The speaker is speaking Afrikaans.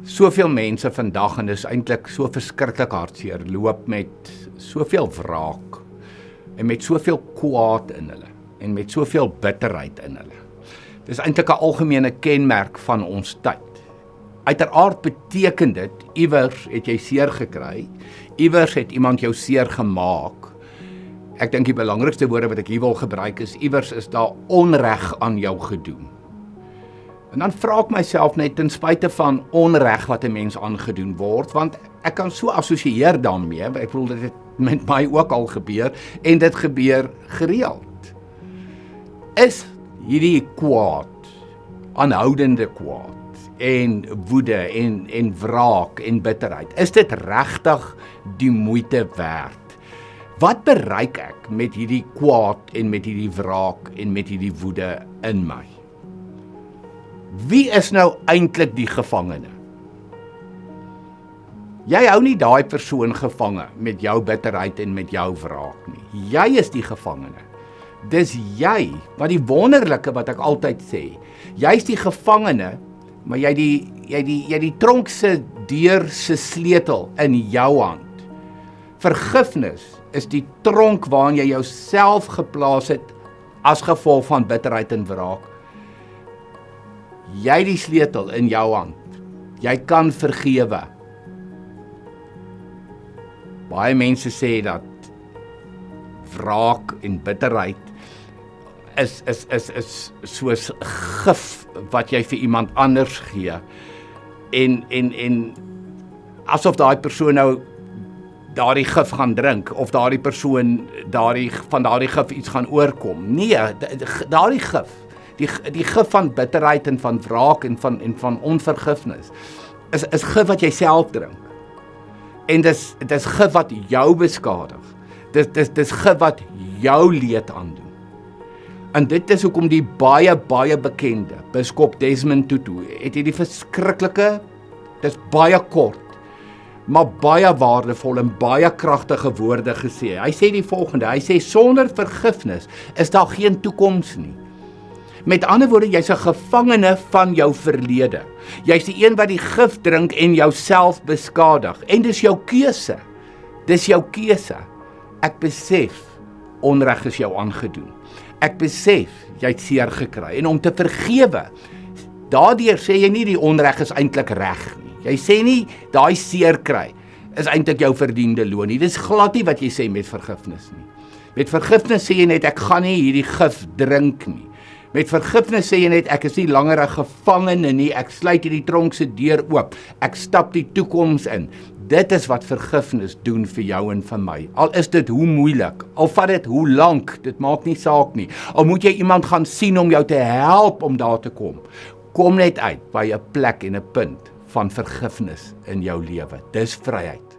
Soveel mense vandag, en dis eintlik so verskriklik hartseer, loop met soveel wraak en met soveel kwaad in hulle en met soveel bitterheid in hulle. Dis eintlik 'n algemene kenmerk van ons tyd. Uiteraard beteken dit, iewers het jy seer gekry, iewers het iemand jou seer gemaak. Ek dink die belangrikste woorde wat ek hier wil gebruik is, iewers is daar onreg aan jou gedoen. En dan vra ek myself net, ten spyte van onreg wat 'n mens aangedoen word, want ek kan so assosieer daarmee, ek bedoel dit het met my ook al gebeur, en dit gebeur gereeld. Is hierdie kwaad, aanhoudende kwaad, en woede, en wraak, en bitterheid, is dit regtig die moeite werd? Wat bereik ek met hierdie kwaad, en met hierdie wraak, en met hierdie woede in my? Wie is nou eintlik die gevangene? Jy hou nie daai persoon gevange met jou bitterheid en met jou wraak nie. Jy is die gevangene. Dis jy, wat die wonderlike wat ek altyd sê, jy is die gevangene, maar jy die tronk se deur se sleutel in jou hand. Vergifnis is die tronk waarin jy jouself geplaas het as gevolg van bitterheid en wraak. Jy die sleutel in jou hand. Jy kan vergewe. Baie mense sê dat wraak en bitterheid is soos gif wat jy vir iemand anders gee. En asof daai persoon nou daardie gif gaan drink, of daardie persoon van daardie gif iets gaan oorkom. Nee, daardie gif, die gif van bitterheid en van wraak en van onvergifnis, is gif wat jy self drink. En dis gif wat jou beskadig. Dis gif wat jou leed aandoen. En dit is hoekom die baie bekende biskop Desmond Tutu het hierdie verskriklike, dis baie kort, maar baie waardevol en baie kragtige woorde gesê. Hy sê die volgende, hy sê, sonder vergifnis is daar geen toekoms nie. Met ander woorde, jy's 'n gevangene van jou verlede. Jy's die een wat die gif drink en jouself beskadig. En dis jou keuse. Dis jou keuse. Ek besef, onreg is jou aangedoen. Ek besef, jy het seer gekry. En om te vergewe, daardeur sê jy nie die onreg is eintlik reg nie. Jy sê nie, daai seer kry is eintlik jou verdiende loon nie. Dis glad nie wat jy sê met vergifnis nie. Met vergifnis sê jy net, ek gaan nie hierdie gif drink nie. Met vergifnis sê jy net, ek is nie langer 'n gevangene nie, ek sluit hierdie tronk se deur oop, ek stap die toekoms in. Dit is wat vergifnis doen vir jou en vir my. Al is dit hoe moeilik, al vat dit hoe lank, dit maak nie saak nie. Al moet jy iemand gaan sien om jou te help om daar te kom. Kom net uit by 'n plek en 'n punt van vergifnis in jou lewe. Dis vryheid.